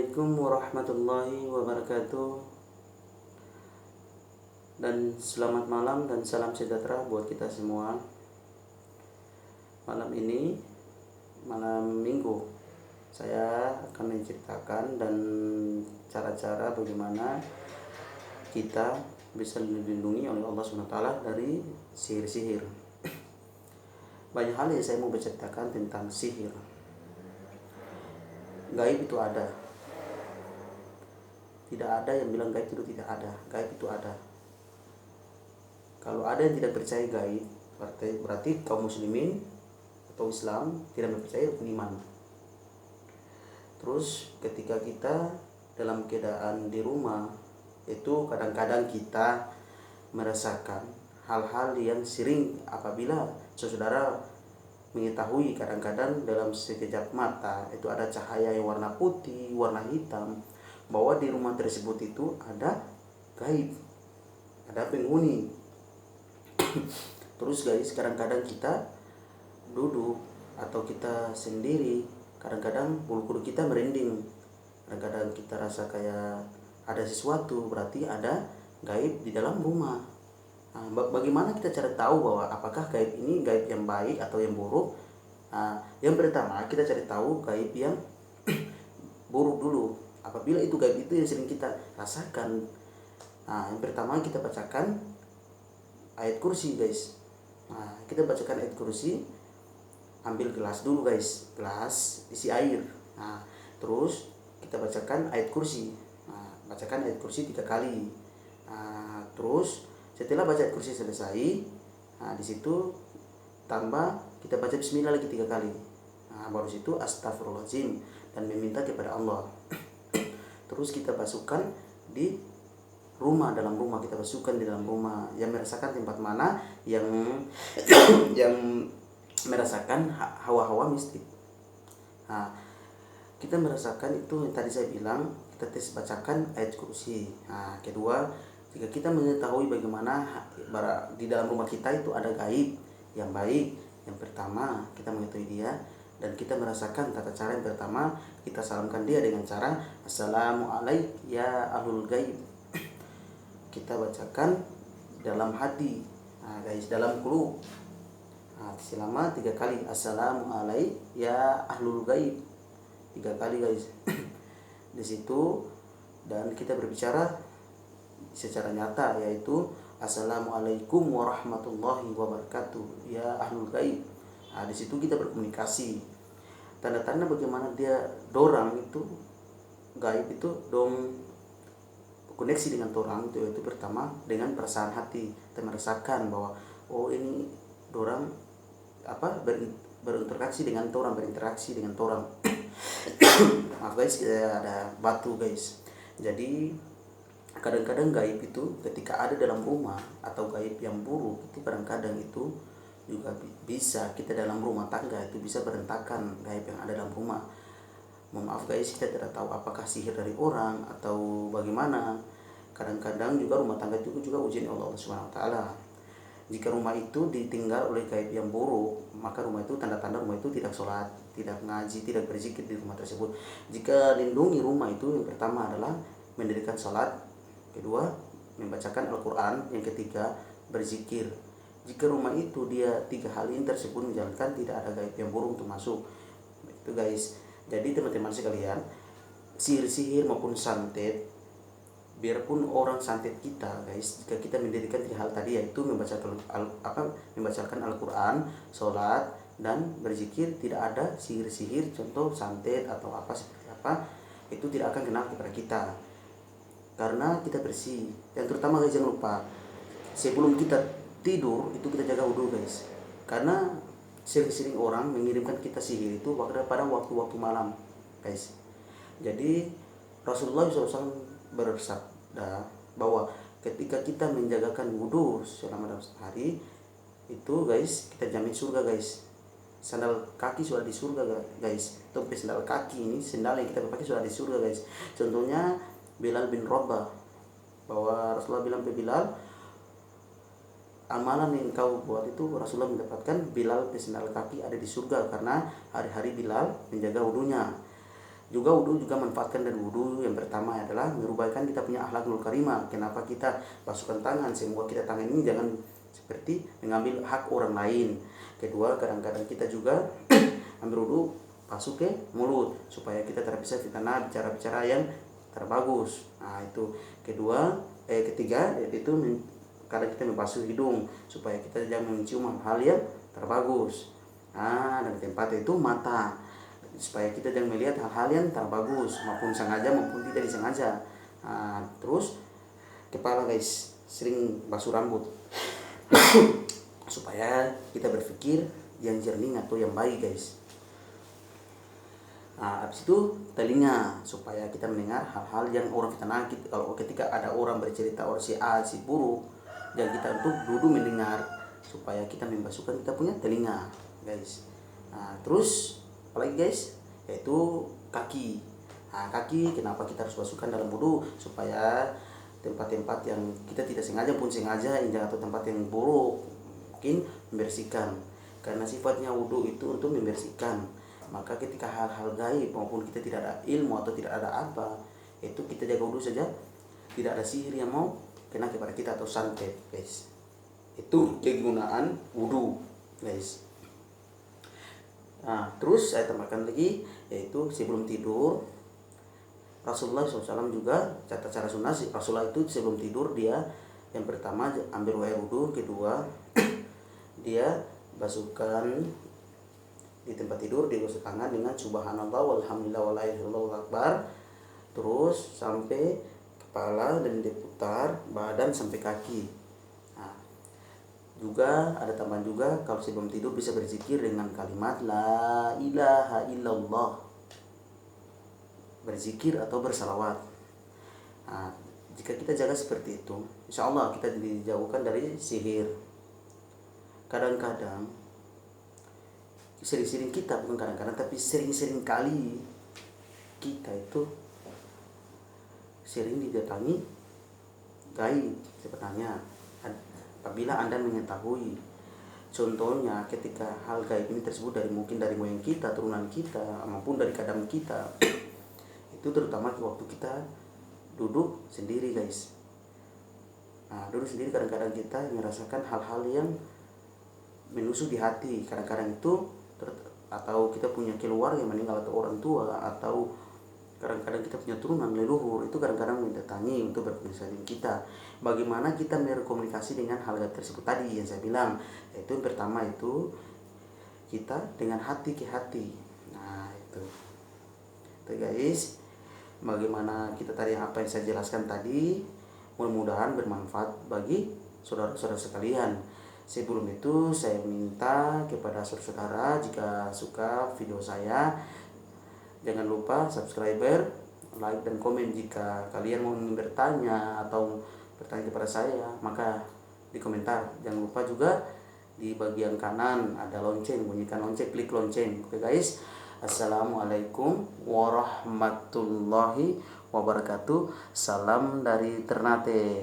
Assalamualaikum warahmatullahi wabarakatuh. Dan selamat malam dan salam sejahtera buat kita semua. Malam ini, malam minggu, saya akan menceritakan dan cara-cara bagaimana kita bisa dilindungi oleh Allah SWT dari sihir-sihir. Banyak hal yang saya mau berceritakan tentang sihir. Gaib itu ada. Tidak ada yang bilang gaib itu tidak ada. Gaib itu ada. Kalau ada yang tidak percaya gaib, berarti kaum muslimin atau Islam tidak mempercayai rukun iman. Terus ketika kita dalam keadaan di rumah, itu kadang-kadang kita merasakan hal-hal yang sering apabila saudara mengetahui kadang-kadang dalam sekejap mata itu ada cahaya yang warna putih, warna hitam, bahwa di rumah tersebut itu ada gaib, ada penghuni. Terus guys, kadang-kadang kita duduk atau kita sendiri, kadang-kadang bulu kuduk kita merinding, kadang-kadang kita rasa kayak ada sesuatu, berarti ada gaib di dalam rumah. Nah, bagaimana kita cara tahu bahwa apakah gaib ini gaib yang baik atau yang buruk? Nah, yang pertama kita cari tahu gaib yang buruk dulu. Apabila itu gaib itu yang sering kita rasakan, nah yang pertama kita bacakan ayat kursi guys. Nah kita bacakan ayat kursi, ambil gelas dulu guys, gelas isi air. Nah terus kita bacakan ayat kursi. Nah bacakan ayat kursi 3 kali. Nah terus setelah baca ayat kursi selesai, nah di situ tambah kita baca bismillah lagi 3 kali. Nah baru situ astagfirullahaladzim dan meminta kepada Allah. Terus kita masukkan di rumah, dalam rumah kita masukkan di dalam rumah, yang merasakan tempat mana yang yang merasakan hawa-hawa mistik. Nah, kita merasakan itu yang tadi saya bilang, kita tes bacakan ayat kursi. Nah, kedua, jika kita mengetahui bagaimana di dalam rumah kita itu ada gaib yang baik, yang pertama kita mengetahui dia dan kita merasakan tata cara yang pertama, kita salamkan dia dengan cara assalamualaikum ya ahlul gaib. Kita bacakan dalam hati, nah guys, dalam qulub. Nah, selama 3 kali assalamualaikum ya ahlul gaib, 3 kali guys. Di situ dan kita berbicara secara nyata, yaitu assalamualaikum warahmatullahi wabarakatuh ya ahlul gaib. Nah, di situ kita berkomunikasi. Tanda-tanda bagaimana dia dorang itu gaib itu dong koneksi dengan orang itu, yaitu pertama dengan perasaan hati. Kita merasakan bahwa oh ini dorang berinteraksi dengan orang, maaf guys, ada batu guys. Jadi kadang-kadang gaib itu ketika ada dalam rumah atau gaib yang buruk itu kadang-kadang itu juga bisa kita dalam rumah tangga itu bisa berantakan gaib yang ada dalam rumah. Maaf guys, kita tidak tahu apakah sihir dari orang atau bagaimana. Kadang-kadang juga rumah tangga itu juga ujian Allah Subhanahu wa taala. Jika rumah itu ditinggal oleh gaib yang buruk, maka rumah itu tanda-tanda rumah itu tidak sholat, tidak ngaji, tidak berzikir di rumah tersebut. Jika lindungi rumah itu, yang pertama adalah mendirikan sholat, kedua membacakan Al-Quran, yang ketiga berzikir. Jika rumah itu dia 3 hal ini tersebut menjalankan, tidak ada gaib yang buruk untuk masuk. Itu guys. Jadi teman-teman sekalian, sihir-sihir maupun santet, biarpun orang santet kita guys, jika kita mendirikan 3 hal tadi, yaitu membacakan Al-Quran, sholat, dan berzikir, tidak ada sihir-sihir contoh santet atau apa seperti apa, itu tidak akan kena kepada kita karena kita bersih. Dan terutama guys, jangan lupa sebelum kita tidur itu kita jaga wudhu guys, karena sering-sering orang mengirimkan kita sihir itu pada waktu-waktu malam guys. Jadi Rasulullah SAW bersabda bahwa ketika kita menjagakan wudhu selama dalam sehari itu guys, kita jamin surga guys. Sandal kaki sudah di surga guys. Topi sandal kaki ini, sandal yang kita pakai sudah di surga guys. Contohnya Bilal bin Rabah, bahwa Rasulullah bilang ke Bilal, amalan yang kau buat itu Rasulullah mendapatkan Bilal sandal kaki ada di surga, karena hari-hari Bilal menjaga wudunya. Juga wudu juga manfaatkan dari wudu yang pertama adalah merubahkan kita punya akhlakul karimah. Kenapa kita basuhkan tangan? Semoga kita tangan ini jangan seperti mengambil hak orang lain. Kedua, kadang-kadang kita juga ambil wudu basuh ke mulut supaya kita terpisah fitnah bicara-bicara yang terbagus. Nah itu ketiga yaitu kadang kita membasuh hidung supaya kita jangan mencium hal yang terbagus. Nah dan tempat itu mata supaya kita jangan melihat hal-hal yang terbagus maupun sengaja maupun tidak disengaja. Nah, terus kepala guys, sering basuh rambut supaya kita berpikir yang jernih atau yang baik guys. Nah, habis itu telinga supaya kita mendengar hal-hal yang orang fitnah. Kalau ketika ada orang bercerita orang si A si buruk, dan kita untuk duduk mendengar supaya kita membasuhkan kita punya telinga guys. Nah, terus apalagi guys, yaitu kaki. Nah, kaki kenapa kita harus basuhkan dalam wudu supaya tempat-tempat yang kita tidak sengaja pun sengaja injak atau tempat yang buruk mungkin membersihkan, karena sifatnya wudu itu untuk membersihkan. Maka ketika hal-hal gaib maupun kita tidak ada ilmu atau tidak ada apa, itu kita jaga wudu saja, tidak ada sihir yang mau kena kepada kita atau santet guys. Itu kegunaan wudu guys. Nah, terus saya tambahkan lagi yaitu sebelum tidur Rasulullah SAW juga cara sunnah Rasulullah itu sebelum tidur dia yang pertama ambil air wudu, kedua dia basuhkan di tempat tidur, dia gosok tangan dengan subhanallah walhamdulillah wala ilaha illallah akbar, terus sampai kepala dan diputar badan sampai kaki. Nah, juga ada tambahan juga kalau sebelum tidur bisa berzikir dengan kalimat la ilaha illallah, berzikir atau bersalawat. Nah, jika kita jaga seperti itu, insya Allah kita dijauhkan dari sihir. Kadang-kadang sering-sering kita, bukan kadang-kadang tapi sering-sering kali kita itu sering didatangi gaib sebenarnya apabila Anda mengetahui. Contohnya ketika hal gaib ini tersebut mungkin dari moyang kita, turunan kita maupun dari kadang kita itu terutama waktu kita duduk sendiri guys. Nah, duduk sendiri kadang-kadang kita merasakan hal-hal yang menusuk di hati. Kadang-kadang itu atau kita punya keluarga yang meninggal atau orang tua, atau kadang-kadang kita punya turunan leluhur, itu kadang-kadang mendatangi untuk berkomunikasi dengan kita. Bagaimana kita berkomunikasi dengan hal tersebut tadi yang saya bilang, yaitu yang pertama itu kita dengan hati ke hati. Nah itu guys, bagaimana kita tadi apa yang saya jelaskan tadi, mudah-mudahan bermanfaat bagi saudara-saudara sekalian. Sebelum itu saya minta kepada saudara-saudara, jika suka video saya jangan lupa subscriber, like dan komen. Jika kalian mau bertanya atau bertanya kepada saya, maka di komentar. Jangan lupa juga di bagian kanan ada lonceng, bunyikan lonceng, klik lonceng. Oke guys, assalamualaikum warahmatullahi wabarakatuh. Salam dari Ternate.